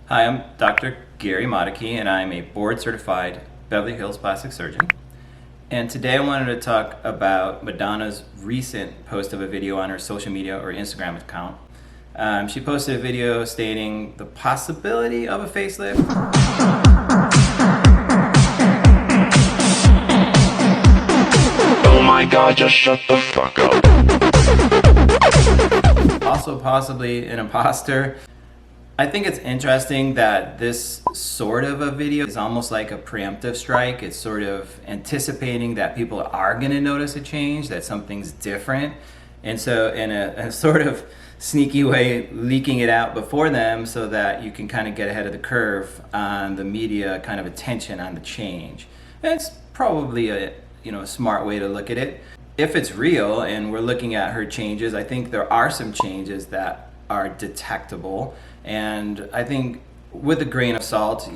Hi, I'm Dr. Gary Modicki, and I'm a board-certified Beverly Hills plastic surgeon. And today I wanted to talk about Madonna's recent post of a video on her social media or Instagram account. She posted a video stating the possibility of a facelift. Oh my god, just shut the fuck up. Also possibly an imposter. I think it's interesting that this sort of a video is almost like a preemptive strike. It's sort of anticipating that people are going to notice a change, that something's different. And so in a sort of sneaky way, leaking it out before them so that you can kind of get ahead of the curve on the media kind of attention on the change. And it's probably a smart way to look at it. If it's real and we're looking at her changes, I think there are some changes that are detectable. And I think with a grain of salt,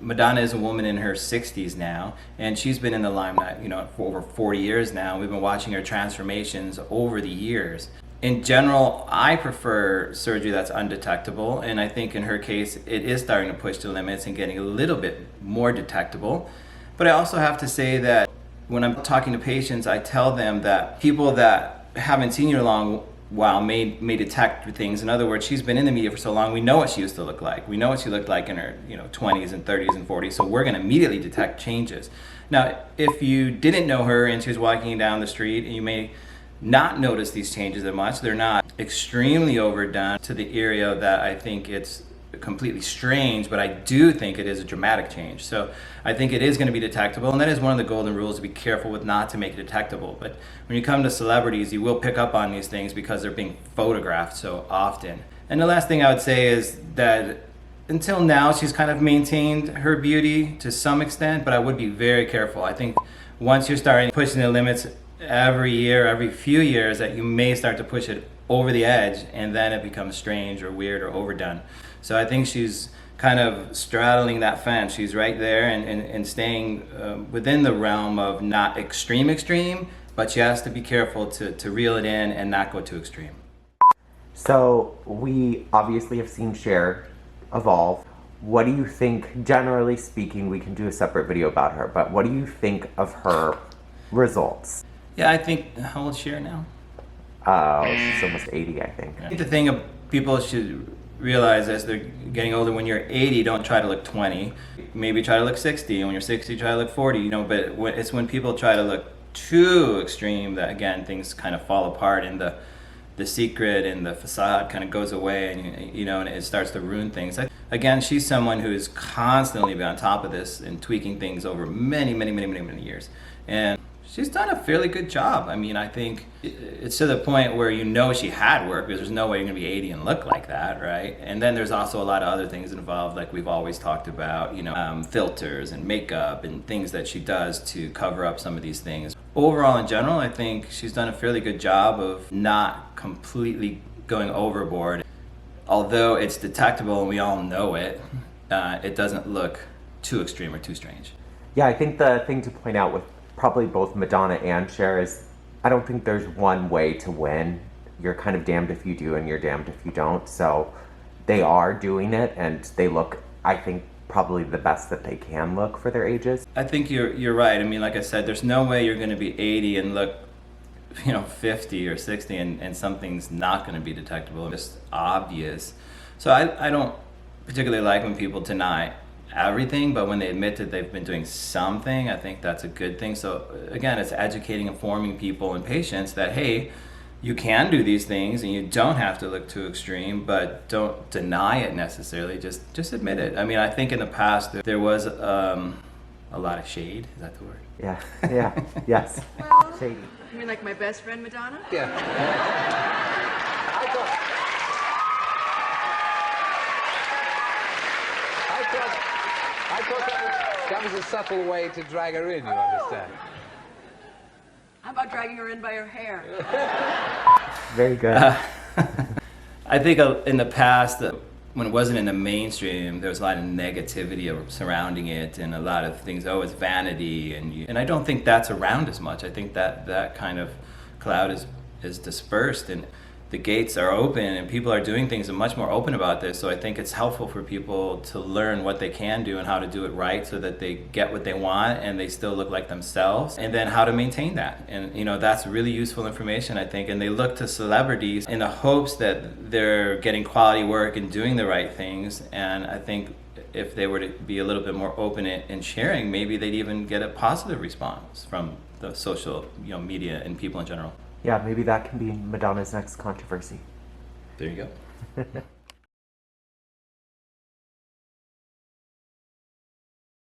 Madonna is a woman in her 60s now, and she's been in the limelight, for over 40 years now. We've been watching her transformations over the years. In general, I prefer surgery that's undetectable, and I think in her case, it is starting to push the limits and getting a little bit more detectable. But I also have to say that when I'm talking to patients, I tell them that people that haven't seen you in a long while may detect things. In other words, she's been in the media for so long, we know what she used to look like. We know what she looked like in her 20s and 30s and 40s, so we're going to immediately detect changes. Now, if you didn't know her and she was walking down the street, and you may not notice these changes that much, they're not extremely overdone to the area that I think it's completely strange, but I do think it is a dramatic change. So I think it is going to be detectable, and that is one of the golden rules, to be careful with not to make it detectable. But when you come to celebrities, you will pick up on these things because they're being photographed so often. And the last thing I would say is that until now, she's kind of maintained her beauty to some extent, but I would be very careful. I think once you're starting pushing the limits every year, every few years, that you may start to push it over the edge, and then it becomes strange or weird or overdone. So I think she's kind of straddling that fence. She's right there and staying within the realm of not extreme, but she has to be careful to reel it in and not go too extreme. So we obviously have seen Cher evolve. What do you think, generally speaking, we can do a separate video about her, but what do you think of her results? Yeah, I think, how old is Cher now? She's almost 80, I think. I think the thing people should realize as they're getting older, when you're 80, don't try to look 20. Maybe try to look 60, and when you're 60, try to look 40, but it's when people try to look too extreme that, again, things kind of fall apart, and the secret and the facade kind of goes away, and it starts to ruin things. Again, she's someone who has constantly been on top of this and tweaking things over many years. And she's done a fairly good job. I mean, I think it's to the point where she had work, because there's no way you're going to be 80 and look like that, right? And then there's also a lot of other things involved, like we've always talked about, filters and makeup and things that she does to cover up some of these things. Overall, in general, I think she's done a fairly good job of not completely going overboard. Although it's detectable and we all know it, it doesn't look too extreme or too strange. Yeah, I think the thing to point out with probably both Madonna and Cher is, I don't think there's one way to win. You're kind of damned if you do and you're damned if you don't. So they are doing it, and they look, I think, probably the best that they can look for their ages. I think you're right. I mean, like I said, there's no way you're going to be 80 and look 50 or 60 and something's not going to be detectable. It's just obvious. So I don't particularly like when people deny everything, but when they admit that they've been doing something, I think that's a good thing. So again, it's educating, informing people and patients that, hey, you can do these things and you don't have to look too extreme, but don't deny it necessarily. Just admit it. I mean, I think in the past there was a lot of shade. Is that the word? Yeah, yes. Well, Shady. you mean like my best friend Madonna? Yeah. I thought that was a subtle way to drag her in, you understand? How about dragging her in by her hair? Very good. I think in the past, when it wasn't in the mainstream, there was a lot of negativity surrounding it, and a lot of things, it's vanity, and I don't think that's around as much. I think that kind of cloud is dispersed, and the gates are open and people are doing things and much more open about this. So I think it's helpful for people to learn what they can do and how to do it right so that they get what they want and they still look like themselves, and then how to maintain that. And that's really useful information, I think. And they look to celebrities in the hopes that they're getting quality work and doing the right things. And I think if they were to be a little bit more open in sharing, maybe they'd even get a positive response from the social media and people in general. Yeah, maybe that can be Madonna's next controversy. There you go.